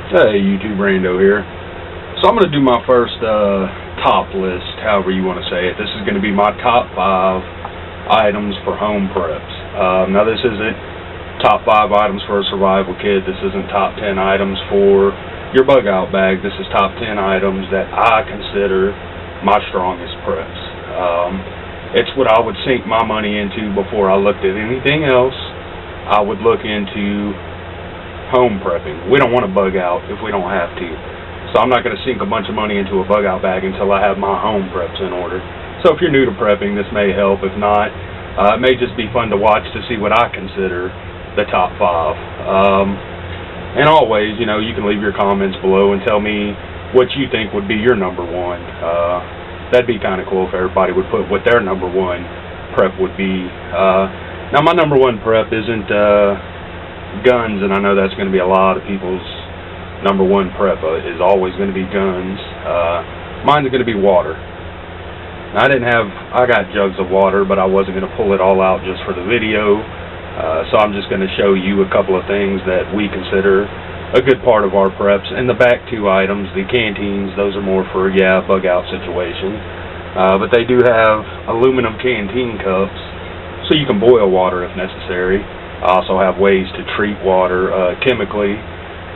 Hey, YouTube Rando here. So I'm going to do my first top list, however you want to say it. This is going to be my top 5 items for home preps. Now this isn't top 5 items for a survival kit. This isn't top 10 items for your bug out bag. This is top 10 items that I consider my strongest preps. It's what I would sink my money into before I looked at anything else. I would look into home prepping. We don't want to bug out if we don't have to. So I'm not going to sink a bunch of money into a bug out bag until I have my home preps in order. So if you're new to prepping, this may help. If not, it may just be fun to watch to see what I consider the top 5. And always, you know, you can leave your comments below and tell me what you think would be your number 1. That'd be kind of cool if everybody would put what their number 1 prep would be. Now my number 1 prep isn't guns, and I know that's going to be a lot of people's number 1 prep is always going to be guns. Mine's going to be water. Now, I got jugs of water, but I wasn't going to pull it all out just for the video, so I'm just going to show you a couple of things that we consider a good part of our preps. And the back 2 items, the canteens, those are more for, bug out situations. But they do have aluminum canteen cups, so you can boil water if necessary. I also have ways to treat water chemically.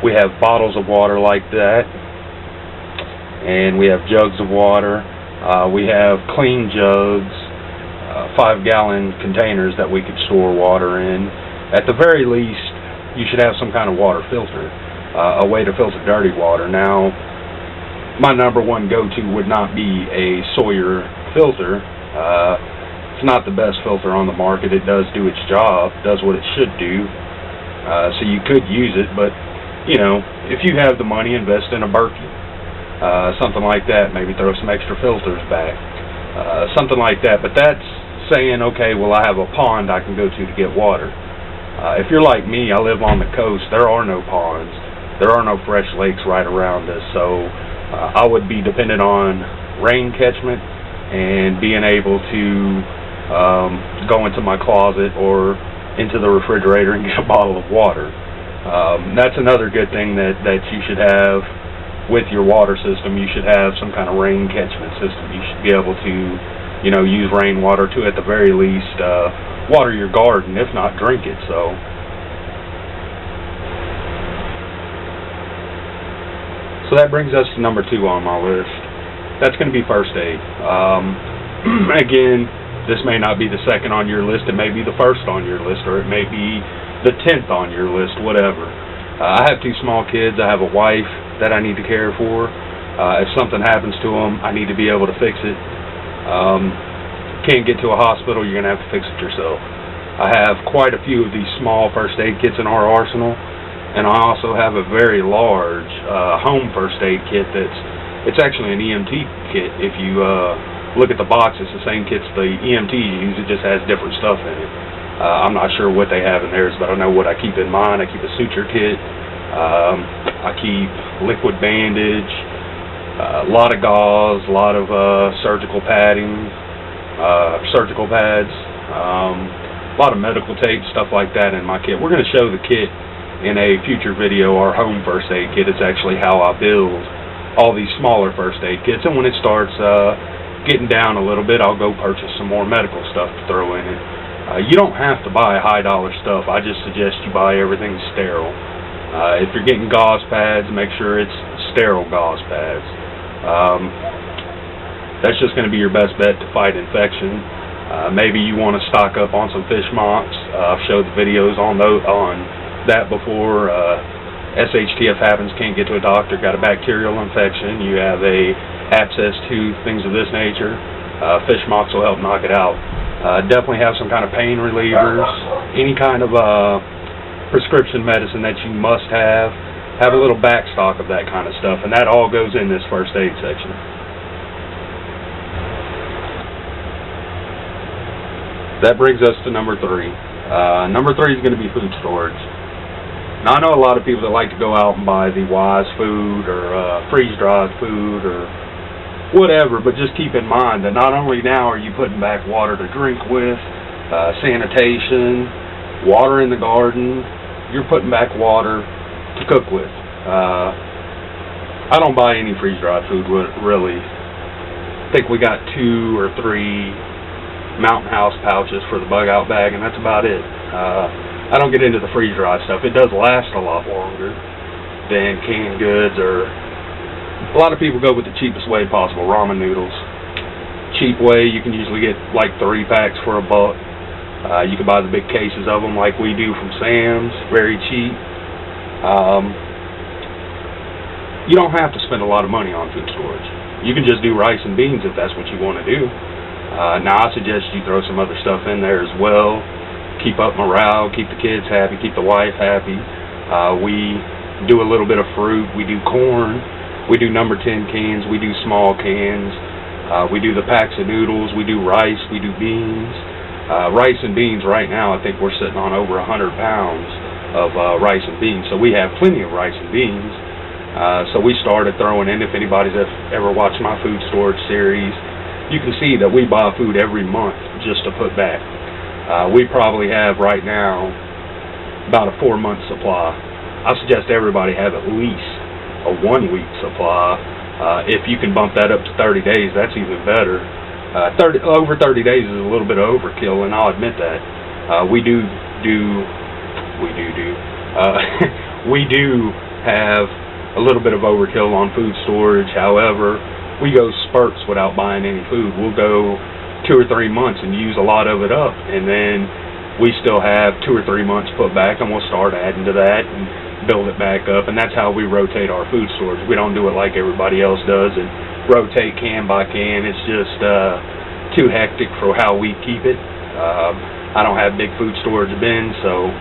We have bottles of water like that, and we have jugs of water. We have clean jugs, 5-gallon containers that we could store water in. At the very least, you should have some kind of water filter, a way to filter dirty water. Now, my number 1 go-to would not be a Sawyer filter. It's not the best filter on the market. It does do its job, does what it should do, so you could use it, but you know, if you have the money, invest in a Berkey, something like that. Maybe throw some extra filters back, something like that. But that's saying, okay, well, I have a pond I can go to get water. If you're like me, I live on the coast. There are no ponds. There are no fresh lakes right around us, so I would be dependent on rain catchment and being able to go into my closet or into the refrigerator and get a bottle of water. That's another good thing that you should have with your water system. You should have some kind of rain catchment system. You should be able to, you know, use rainwater to, at the very least, water your garden, if not drink it. So that brings us to number 2 on my list. That's going to be first aid. Again, this may not be the second on your list. It may be the first on your list, or it may be the 10th on your list, whatever. I have 2 small kids. I have a wife that I need to care for. If something happens to them, I need to be able to fix it. Can't get to a hospital, you're going to have to fix it yourself. I have quite a few of these small first aid kits in our arsenal, and I also have a very large home first aid kit it's actually an EMT kit. If you look at the box, it's the same kits the EMTs use. It just has different stuff in it. I'm not sure what they have in theirs, but I know what I keep in mine. I keep a suture kit. I keep liquid bandage, a lot of gauze, a lot of surgical padding, surgical pads, a lot of medical tape, stuff like that in my kit. We're going to show the kit in a future video, our home first aid kit. It's actually how I build all these smaller first aid kits, and when it starts getting down a little bit, I'll go purchase some more medical stuff to throw in it. You don't have to buy high dollar stuff. I just suggest you buy everything sterile. If you're getting gauze pads, make sure it's sterile gauze pads. That's just going to be your best bet to fight infection. Maybe you want to stock up on some fish mocks. I've showed the videos on that before. SHTF happens, can't get to a doctor, got a bacterial infection, you have a abscess tooth, things of this nature. Fish mocks will help knock it out. Definitely have some kind of pain relievers, any kind of prescription medicine that you must have. Have a little back stock of that kind of stuff, and that all goes in this first aid section. That brings us to number 3. Number 3 is going to be food storage. Now, I know a lot of people that like to go out and buy the Wise food or freeze-dried food or whatever, but just keep in mind that not only now are you putting back water to drink with, sanitation, water in the garden, you're putting back water to cook with. I don't buy any freeze-dried food, really. I think we got 2 or 3 Mountain House pouches for the bug-out bag, and that's about it. I don't get into the freeze-dried stuff. It does last a lot longer than canned goods, or a lot of people go with the cheapest way possible, ramen noodles. Cheap way, you can usually get like 3 packs for $1. You can buy the big cases of them like we do from Sam's, very cheap. You don't have to spend a lot of money on food storage. You can just do rice and beans if that's what you want to do. Now I suggest you throw some other stuff in there as well. Keep up morale, keep the kids happy, keep the wife happy. We do a little bit of fruit, we do corn, we do number 10 cans, we do small cans, we do the packs of noodles, we do rice, we do beans. Rice and beans right now, I think we're sitting on over 100 pounds of rice and beans, so we have plenty of rice and beans. So we started throwing in, if anybody's ever watched my food storage series, you can see that we buy food every month just to put back. We probably have right now about a 4-month supply. I suggest everybody have at least a 1-week supply. If you can bump that up to 30 days, that's even better. Over 30 days is a little bit of overkill, and I'll admit that. We do have a little bit of overkill on food storage. However, we go spurts without buying any food. We'll go 2 or 3 months and use a lot of it up, and then we still have 2 or 3 months put back, and we'll start adding to that and build it back up. And that's how we rotate our food storage. We don't do it like everybody else does and rotate can by can. It's just too hectic for how we keep it. I don't have big food storage bins, so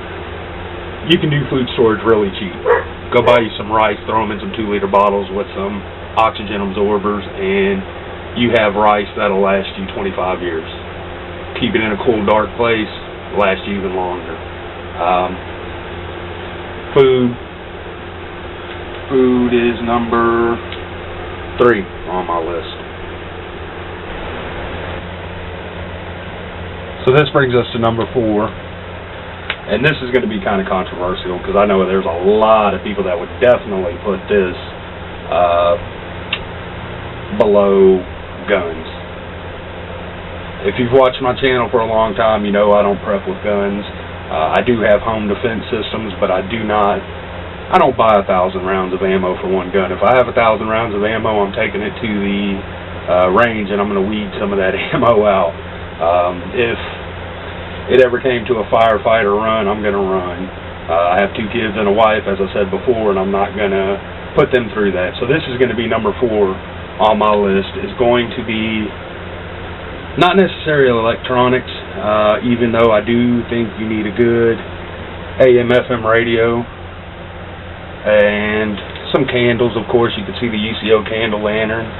you can do food storage really cheap. Go buy you some rice, throw them in some 2-liter bottles with some oxygen absorbers, and you have rice that'll last you 25 years. Keep it in a cool, dark place, last you even longer. Food is number 3 on my list. So this brings us to number 4. And this is going to be kind of controversial because I know there's a lot of people that would definitely put this below guns. If you've watched my channel for a long time, you know I don't prep with guns. I do have home defense systems, but I don't buy 1,000 rounds of ammo for one gun. If I have 1,000 rounds of ammo, I'm taking it to the range and I'm going to weed some of that ammo out. If it ever came to a firefighter run, I'm going to run. I have 2 kids and a wife, as I said before, and I'm not going to put them through that. So this is going to be number 4 on my list. Is going to be not necessarily electronics, even though I do think you need a good AM/FM radio and some candles. Of course, you can see the UCO candle lantern.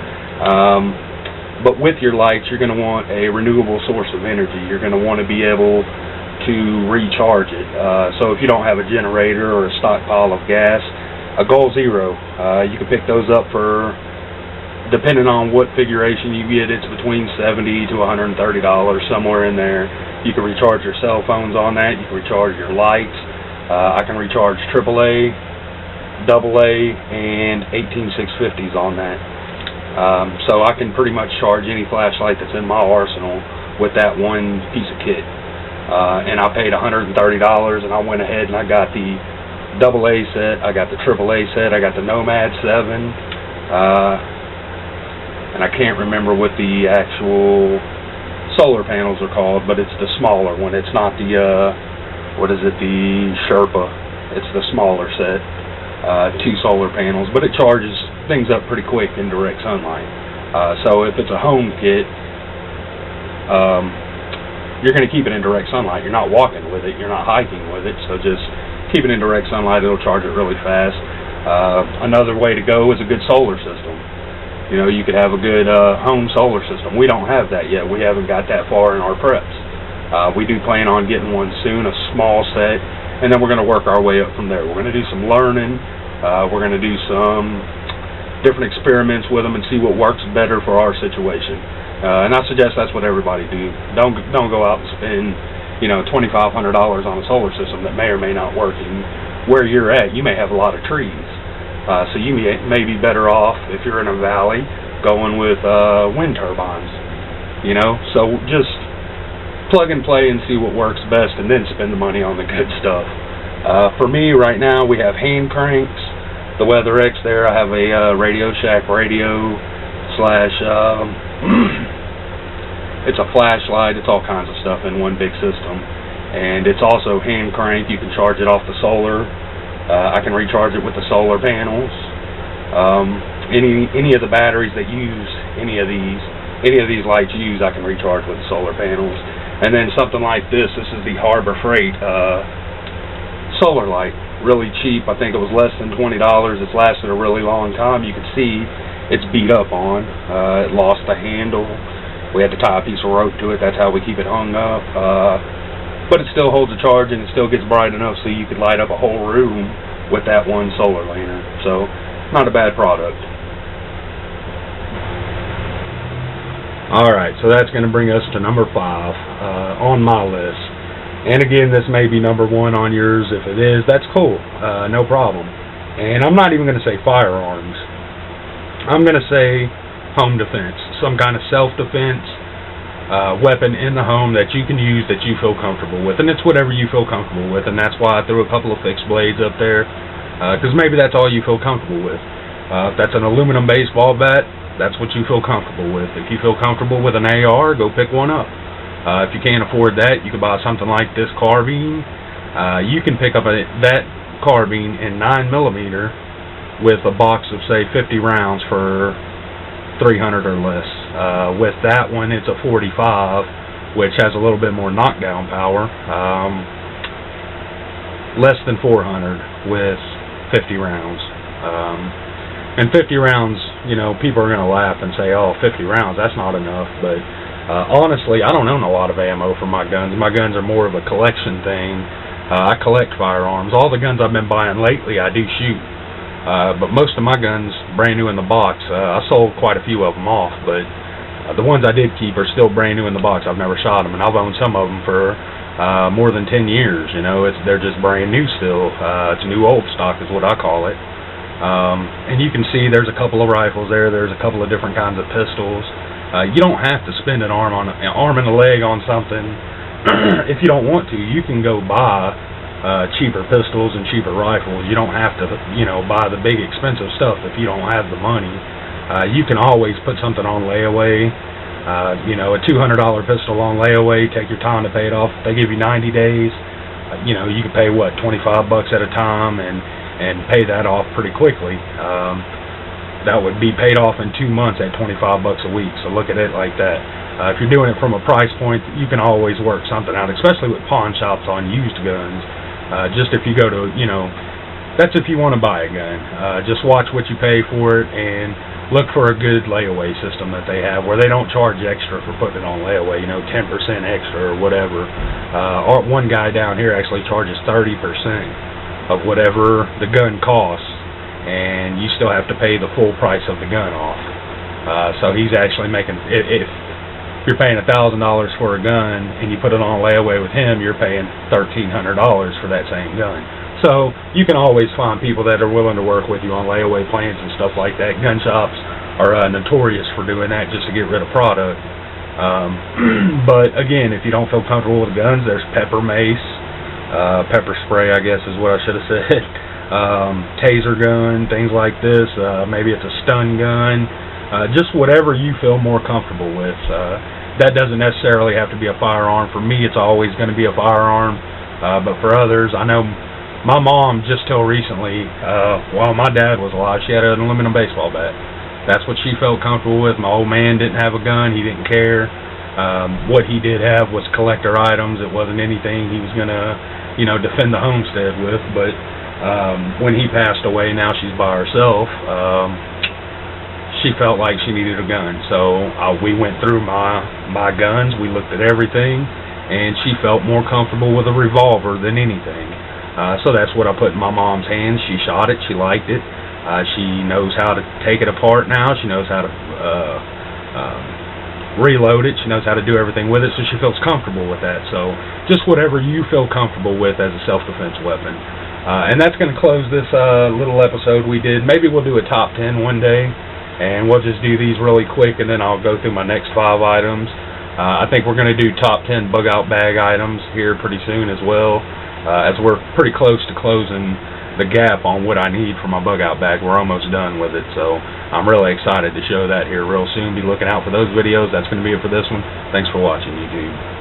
But with your lights, you're going to want a renewable source of energy. You're going to want to be able to recharge it. So if you don't have a generator or a stockpile of gas, a Goal Zero, you can pick those up for, depending on what configuration you get, it's between $70 to $130, somewhere in there. You can recharge your cell phones on that. You can recharge your lights. I can recharge AAA, AA, and 18650s on that. So I can pretty much charge any flashlight that's in my arsenal with that one piece of kit. And I paid $130, and I went ahead and I got the AA set, I got the AAA set, I got the Nomad 7, and I can't remember what the actual solar panels are called, but it's the smaller one. It's not the, the Sherpa. It's the smaller set. 2 solar panels, but it charges things up pretty quick in direct sunlight. So if it's a home kit, you're going to keep it in direct sunlight. You're not walking with it, you're not hiking with it, so just keep it in direct sunlight. It'll charge it really fast. Another way to go is a good solar system. You know, you could have a good home solar system. We don't have that yet. We haven't got that far in our preps. We do plan on getting one soon, a small set, and then we're going to work our way up from there. We're going to do some learning. We're going to do some different experiments with them and see what works better for our situation. And I suggest that's what everybody do. Don't go out and spend, $2,500 on a solar system that may or may not work. And where you're at, you may have a lot of trees. So you may be better off, if you're in a valley, going with wind turbines. You know, so just plug and play and see what works best, and then spend the money on the good stuff. For me right now, we have hand cranks. The Weather X there, I have a Radio Shack radio slash, it's a flashlight, it's all kinds of stuff in one big system. And it's also hand crank. You can charge it off the solar. I can recharge it with the solar panels. Any of the batteries that use any of these lights use, I can recharge with the solar panels. And then something like this is the Harbor Freight solar light, really cheap. I think it was less than $20. It's lasted a really long time. You can see it's beat up on. It lost the handle. We had to tie a piece of rope to it. That's how we keep it hung up. But it still holds a charge, and it still gets bright enough so you could light up a whole room with that one solar lantern. So, not a bad product. Alright, so that's going to bring us to number 5 on my list. And again, this may be number 1 on yours. If it is, that's cool. No problem. And I'm not even going to say firearms. I'm going to say home defense. Some kind of self-defense weapon in the home that you can use that you feel comfortable with. And it's whatever you feel comfortable with. And that's why I threw a couple of fixed blades up there. Because maybe that's all you feel comfortable with. If that's an aluminum baseball bat, that's what you feel comfortable with. If you feel comfortable with an AR, go pick one up. If you can't afford that, you can buy something like this carbine. You can pick up that carbine in 9mm with a box of, say, 50 rounds for $300 or less. With that one, it's a 45, which has a little bit more knockdown power. Less than $400 with 50 rounds. And 50 rounds, you know, people are going to laugh and say, oh, 50 rounds, that's not enough. But honestly, I don't own a lot of ammo for my guns. My guns are more of a collection thing. I collect firearms. All the guns I've been buying lately, I do shoot. But most of my guns, brand new in the box. I sold quite a few of them off, but the ones I did keep are still brand new in the box. I've never shot them, and I've owned some of them for more than 10 years. You know, they're just brand new still. It's new old stock is what I call it. And you can see there's a couple of rifles there. There's a couple of different kinds of pistols. You don't have to spend an arm and a leg on something if you don't want to. You can go buy cheaper pistols and cheaper rifles. You don't have to, you know, buy the big expensive stuff if you don't have the money. You can always put something on layaway. You know, a $200 pistol on layaway. Take your time to pay it off. If they give you 90 days, you know, you can pay what, $25 at a time and pay that off pretty quickly. That would be paid off in 2 months at $25 a week, so look at it like that. If you're doing it from a price point, you can always work something out, especially with pawn shops on used guns. Just if you go to, you know, that's if you want to buy a gun. Just watch what you pay for it and look for a good layaway system that they have where they don't charge extra for putting it on layaway, you know, 10% extra or whatever. Or one guy down here actually charges 30% of whatever the gun costs, and you still have to pay the full price of the gun off. So he's actually making, if you're paying $1,000 for a gun and you put it on layaway with him, you're paying $1,300 for that same gun. So you can always find people that are willing to work with you on layaway plans and stuff like that. Gun shops are notorious for doing that just to get rid of product. But again, if you don't feel comfortable with guns, there's pepper mace, pepper spray, I guess is what I should have said. Taser gun, things like this. Maybe it's a stun gun. Just whatever you feel more comfortable with. That doesn't necessarily have to be a firearm. For me, it's always going to be a firearm. But for others, I know my mom just till recently, while my dad was alive, she had an aluminum baseball bat. That's what she felt comfortable with. My old man didn't have a gun. He didn't care. What he did have was collector items. It wasn't anything he was going to, you know, defend the homestead with. But when he passed away, now she's by herself, she felt like she needed a gun. So we went through my guns. We looked at everything, and she felt more comfortable with a revolver than anything. So that's what I put in my mom's hands. She shot it. She liked it. She knows how to take it apart now. She knows how to reload it. She knows how to do everything with it, so she feels comfortable with that. So just whatever you feel comfortable with as a self-defense weapon. And that's going to close this little episode we did. Maybe we'll do a top 10 one day, and we'll just do these really quick, and then I'll go through my next 5 items. I think we're going to do top 10 bug-out bag items here pretty soon as well, as we're pretty close to closing the gap on what I need for my bug-out bag. We're almost done with it, so I'm really excited to show that here real soon. Be looking out for those videos. That's going to be it for this one. Thanks for watching, YouTube.